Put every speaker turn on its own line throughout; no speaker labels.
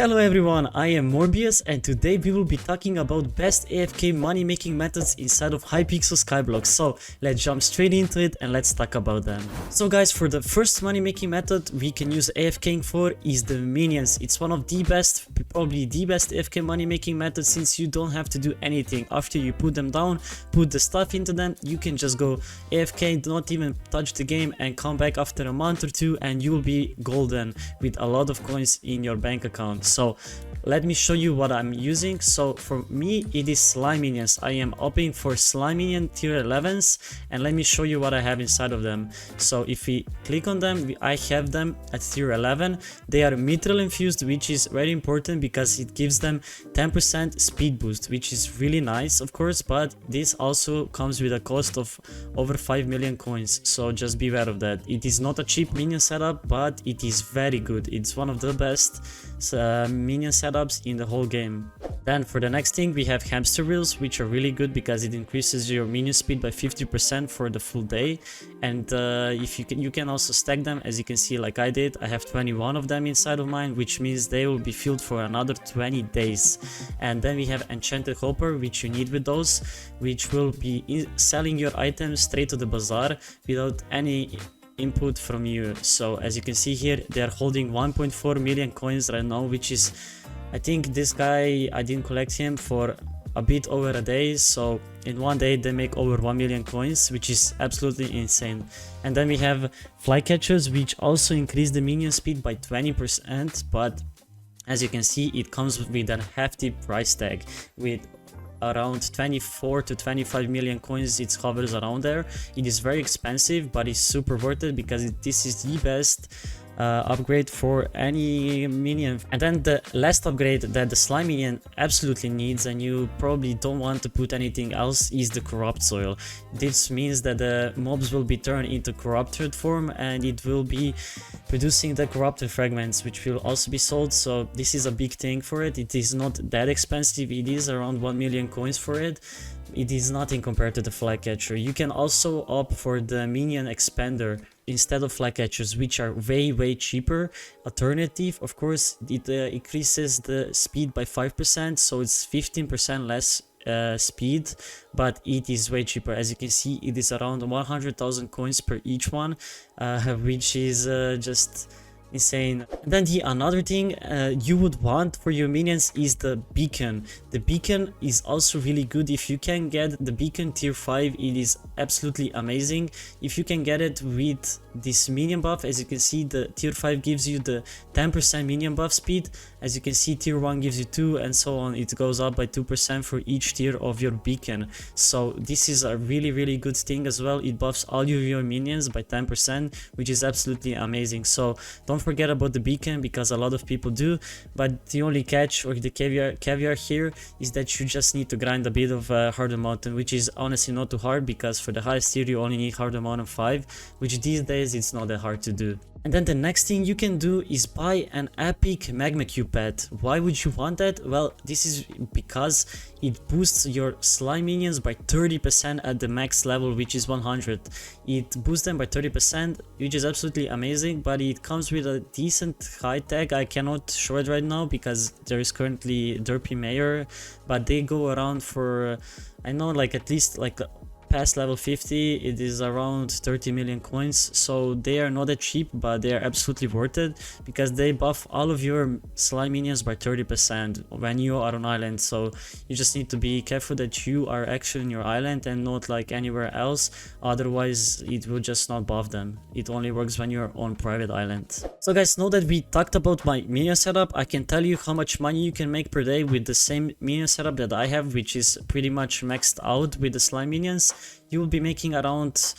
Hello everyone, I am Morbius and today we will be talking about best AFK money making methods inside of Hypixel Skyblock. So let's jump straight into it and let's talk about them. So guys, for the first money making method we can use AFKing for is the minions. It's one of the best, probably the best AFK money making method, since you don't have to do anything. After you put them down, put the stuff into them, you can just go AFK, not even touch the game, and come back after a month or two and you will be golden with a lot of coins in your bank account. So let me show you what I'm using. So for me it is slime minions. I am opting for slime minion tier 11s and let me show you what I have inside of them. So if we click on them, I have them at tier 11. They are mithril infused, which is very important because it gives them 10% speed boost, which is really nice of course, but this also comes with a cost of over 5 million coins, so just be aware of that. It is not a cheap minion setup, but it is very good. It's one of the best minion setups in the whole game. Then for the next thing we have hamster wheels, which are really good because it increases your minion speed by 50% for the full day. And if you can also stack them, as you can see, like I did. I have 21 of them inside of mine, which means they will be filled for another 20 days. And then we have enchanted hopper, which you need with those, which will be selling your items straight to the bazaar without any input from you. So as you can see here, they are holding 1.4 million coins right now, which is, I think this guy, I didn't collect him for a bit over a day, so in one day they make over 1 million coins, which is absolutely insane. And then we have flycatchers, which also increase the minion speed by 20%, but as you can see it comes with a hefty price tag with around 24 to 25 million coins. It hovers around there. It is very expensive, but it's super worth it because this is the best upgrade for any minion. And then the last upgrade that the slime minion absolutely needs, and you probably don't want to put anything else, is the corrupt soil. This means that the mobs will be turned into corrupted form and it will be producing the corrupted fragments, which will also be sold. So this is a big thing for it. It is not that expensive. It is around 1 million coins for it. It is nothing compared to the flycatcher. You can also opt for the minion expander instead of flycatchers, which are way cheaper alternative. Of course it increases the speed by 5%, so it's 15% less speed, but it is way cheaper. As you can see, it is around 100,000 coins per each one, which is just insane. And then another thing you would want for your minions is the beacon. The beacon is also really good. If you can get the beacon tier 5, it is absolutely amazing. If you can get it with this minion buff, as you can see, the tier 5 gives you the 10% minion buff speed. As you can see, tier 1 gives you 2 and so on. It goes up by 2% for each tier of your beacon. So this is a really good thing as well. It buffs all your minions by 10%, which is absolutely amazing. So don't forget about the beacon, because a lot of people do, but the only catch or the caveat here is that you just need to grind a bit of harder mountain, which is honestly not too hard, because for the highest tier you only need harder mountain 5, which these days it's not that hard to do. And then the next thing you can do is buy an epic magma cube pet. Why would you want that? Well, this is because it boosts your slime minions by 30% at the max level, which is 100. It boosts them by 30%, which is absolutely amazing, but it comes with a decent high tag. I cannot show it right now because there is currently Derpy Mayor, but they go around for, I know, like at least like past level 50, it is around 30 million coins. So they are not that cheap, but they are absolutely worth it because they buff all of your slime minions by 30% when you are on island. So you just need to be careful that you are actually in your island and not like anywhere else, otherwise it will just not buff them. It only works when you're on private island. So guys, now that we talked about my minion setup, I can tell you how much money you can make per day with the same minion setup that I have, which is pretty much maxed out with the slime minions. You will be making around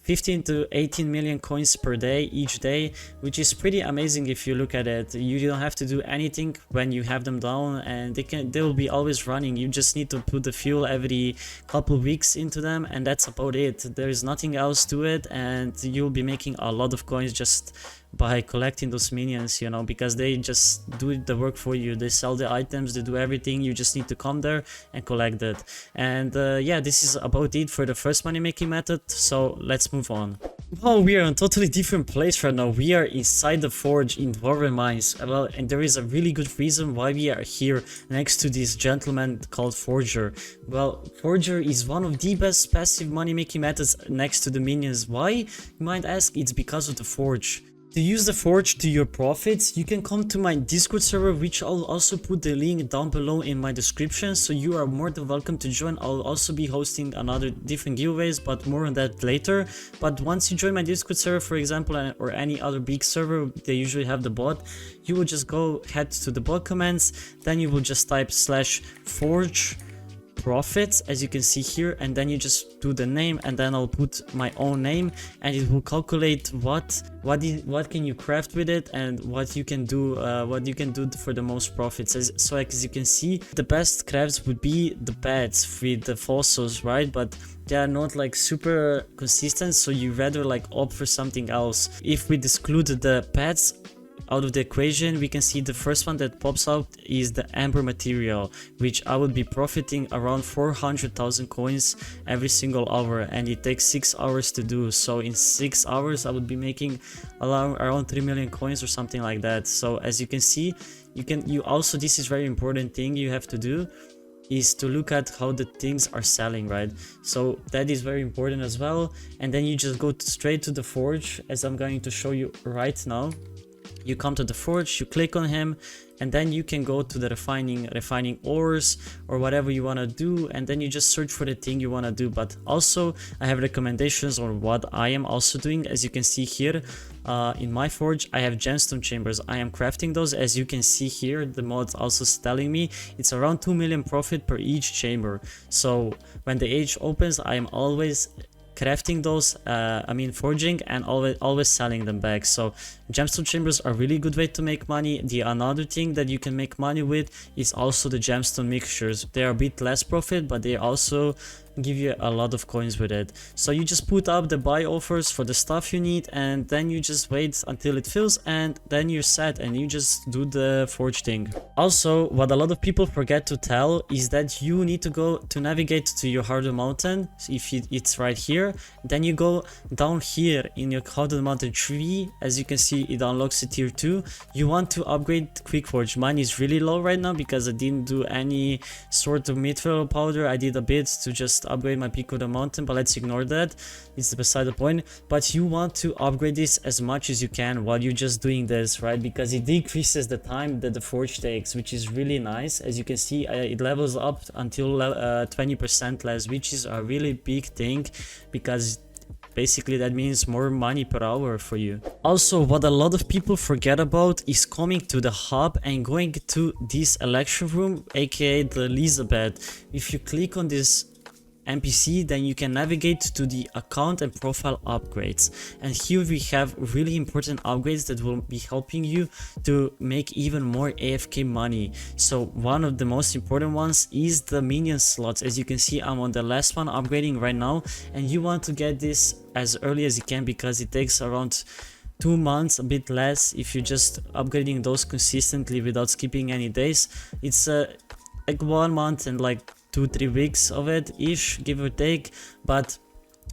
15 to 18 million coins per day each day, which is pretty amazing if you look at it. You don't have to do anything when you have them down, and they will be always running. You just need to put the fuel every couple weeks into them, and that's about it. There is nothing else to it, and you'll be making a lot of coins just by collecting those minions, you know, because they just do the work for you. They sell the items, they do everything. You just need to come there and collect it. And yeah, this is about it for the first money making method, so let's move on. Oh, we are in a totally different place right now. We are inside the forge in Dwarven Mines. Well, and there is a really good reason why we are here next to this gentleman called Forger. Well, Forger is one of the best passive money-making methods next to the minions. Why? You might ask, it's because of the forge. To use the forge to your profits, you can come to my Discord server, which I'll also put the link down below in my description, so you are more than welcome to join. I'll also be hosting another different giveaways, but more on that later. But once you join my Discord server, for example, or any other big server, they usually have the bot, you will just go head to the bot commands, then you will just type /forge profits, as you can see here, and then you just do the name, and then I'll put my own name, and it will calculate what can you craft with it, and what you can do for the most profits. So as you can see, the best crafts would be the pads with the fossils, right? But they are not like super consistent, so you rather like opt for something else. If we exclude the pads out of the equation, we can see the first one that pops out is the amber material, which I would be profiting around 400,000 coins every single hour, and it takes 6 hours to do. So in 6 hours I would be making around 3 million coins or something like that. So as you can see, you also, this is very important thing you have to do, is to look at how the things are selling, right? So that is very important as well. And then you just go straight to the forge, as I'm going to show you right now. You come to the forge, you click on him, and then you can go to the refining ores or whatever you want to do, and then you just search for the thing you want to do. But also I have recommendations on what I am also doing. As you can see here, in my forge I have gemstone chambers. I am crafting those. As you can see here, the mod's also telling me it's around 2 million profit per each chamber. So when the age opens, I am always crafting those, forging, and always selling them back. So gemstone chambers are really good way to make money. The another thing that you can make money with is also the gemstone mixtures. They are a bit less profit, but they also give you a lot of coins with it. So you just put up the buy offers for the stuff you need, and then you just wait until it fills, and then you're set, and you just do the forge thing. Also, what a lot of people forget to tell is that you need to go to navigate to your Harder Mountain. So if it's right here, then you go down here in your Harder Mountain tree. As you can see, it unlocks a tier 2. You want to upgrade Quick Forge. Mine is really low right now because I didn't do any sort of mithril powder. I did a bit to just upgrade my Peak of the Mountain, but let's ignore that, it's beside the point. But you want to upgrade this as much as you can while you're just doing this, right? Because it decreases the time that the forge takes, which is really nice. As you can see, it levels up until 20% less, which is a really big thing, because basically that means more money per hour for you. Also, what a lot of people forget about is coming to the hub and going to this election room, aka the Elizabeth. If you click on this NPC, then you can navigate to the account and profile upgrades, and here we have really important upgrades that will be helping you to make even more AFK money. So one of the most important ones is the minion slots. As you can see, I'm on the last one upgrading right now, and you want to get this as early as you can because it takes around 2 months, a bit less, if you're just upgrading those consistently without skipping any days. It's like 1 month and like 2-3 weeks of it ish, give or take. But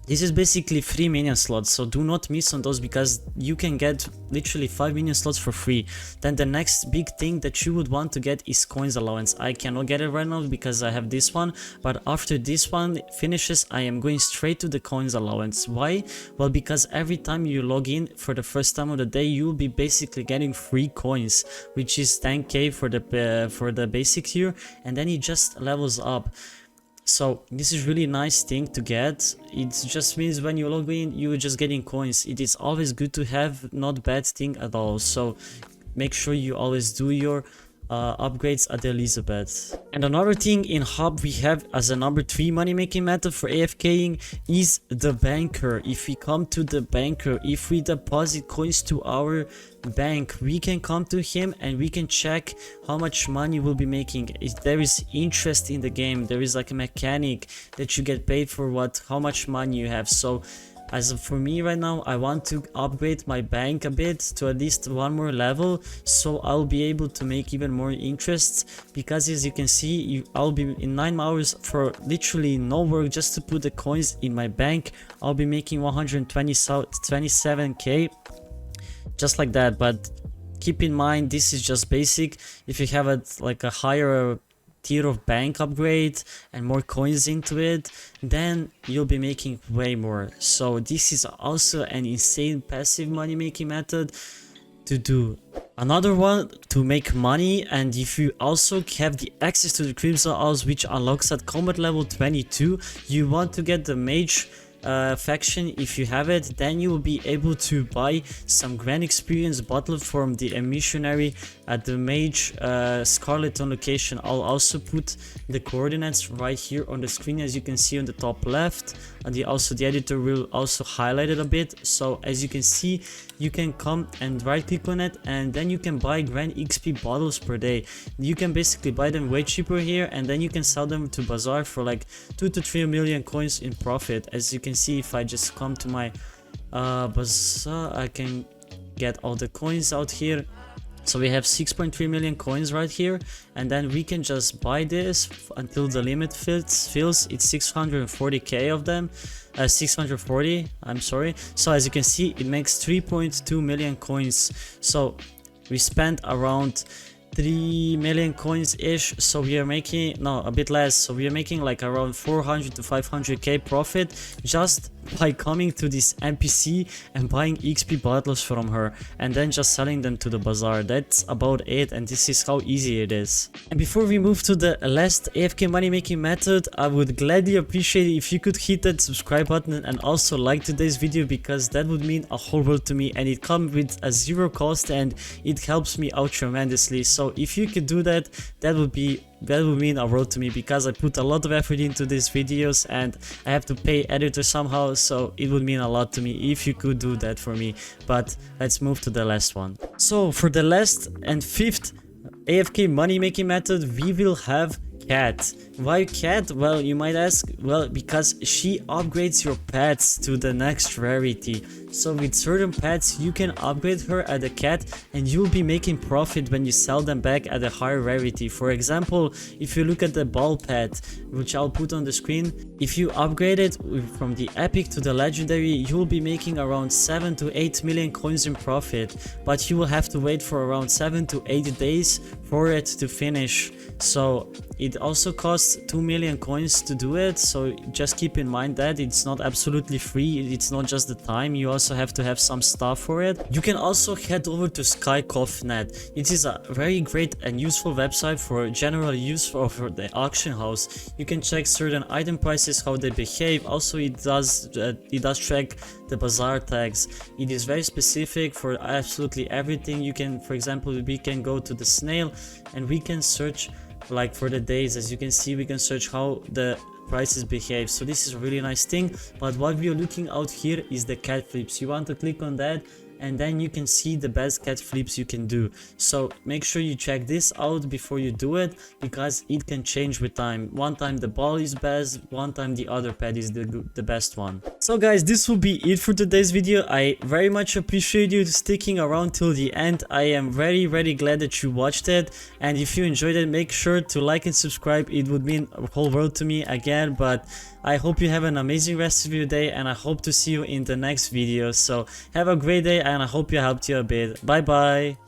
this is basically free minion slots, so do not miss on those, because you can get literally 5 minion slots for free. Then the next big thing that you would want to get is coins allowance. I cannot get it right now because I have this one, but after this one finishes, I am going straight to the coins allowance. Why? Well, because every time you log in for the first time of the day, you will be basically getting free coins, which is 10k for the basic tier, and then it just levels up. So this is really nice thing to get. It just means when you log in, you're just getting coins. It is always good to have, not bad thing at all. So make sure you always do your upgrades at the Elizabeth. And another thing in hub we have as a number 3 money making method for AFKing is the banker. If we come to the banker, if we deposit coins to our bank, we can come to him and we can check how much money we'll be making. If there is interest in the game, there is like a mechanic that you get paid for how much money you have. So as for me right now, I want to upgrade my bank a bit to at least one more level, so I'll be able to make even more interest, because as you can see, I'll be in 9 hours for literally no work, just to put the coins in my bank. I'll be making 127k just like that. But keep in mind, this is just basic. If you have like a higher tier of bank upgrade and more coins into it, then you'll be making way more. So this is also an insane passive money making method to do. Another one to make money, and if you also have the access to the Crimson House, which unlocks at combat level 22, you want to get the mage faction. If you have it, then you will be able to buy some grand experience bottle from the missionary at the mage Scarleton location. I'll also put the coordinates right here on the screen, as you can see on the top left, and the editor will also highlight it a bit. So as you can see, you can come and right click on it, and then you can buy grand XP bottles per day. You can basically buy them way cheaper here, and then you can sell them to Bazaar for like 2 to 3 million coins in profit. As you can see, if I just come to my Bazaar, I can get all the coins out here. So we have 6.3 million coins right here, and then we can just buy this until the limit fills. It's 640k of them, 640, I'm sorry. So as you can see, it makes 3.2 million coins. So we spent around 3 million coins ish, so we are making, no, a bit less, so we are making like around 400 to 500k profit just by coming to this NPC and buying XP bottles from her, and then just selling them to the Bazaar. That's about it, and this is how easy it is. And before we move to the last AFK money making method, I would gladly appreciate it if you could hit that subscribe button and also like today's video, because that would mean a whole world to me, and it comes with a zero cost and it helps me out tremendously. So if you could do that, that would mean a world to me, because I put a lot of effort into these videos and I have to pay editor somehow, so it would mean a lot to me if you could do that for me. But let's move to the last one. So for the last and fifth AFK money making method, we will have Cat. Why Cat? Well, you might ask, well, because she upgrades your pets to the next rarity. So with certain pets, you can upgrade her at a cat, and you'll be making profit when you sell them back at a higher rarity. For example, if you look at the ball pet, which I'll put on the screen, if you upgrade it from the epic to the legendary, you'll be making around 7 to 8 million coins in profit, but you will have to wait for around 7 to 8 days for it to finish. So it also costs 2 million coins to do it, so just keep in mind that it's not absolutely free. It's not just the time, you also have to have some stuff for it. You can also head over to SkyCoffnet. It is a very great and useful website for general use for the auction house. You can check certain item prices, how they behave. Also it does track the Bazaar tags. It is very specific for absolutely everything. You can, for example, we can go to the snail and we can search like for the days. As you can see, we can search how the prices behave. So this is a really nice thing. But what we are looking out here is the cat flips. You want to click on that, and then you can see the best cat flips you can do. So make sure you check this out before you do it, because it can change with time. One time the ball is best, one time the other pet is the best one. So guys, this will be it for today's video. I very much appreciate you sticking around till the end. I am very glad that you watched it, and if you enjoyed it, make sure to like and subscribe. It would mean a whole world to me again. But I hope you have an amazing rest of your day, and I hope to see you in the next video. So have a great day, and I hope I helped you a bit. Bye bye.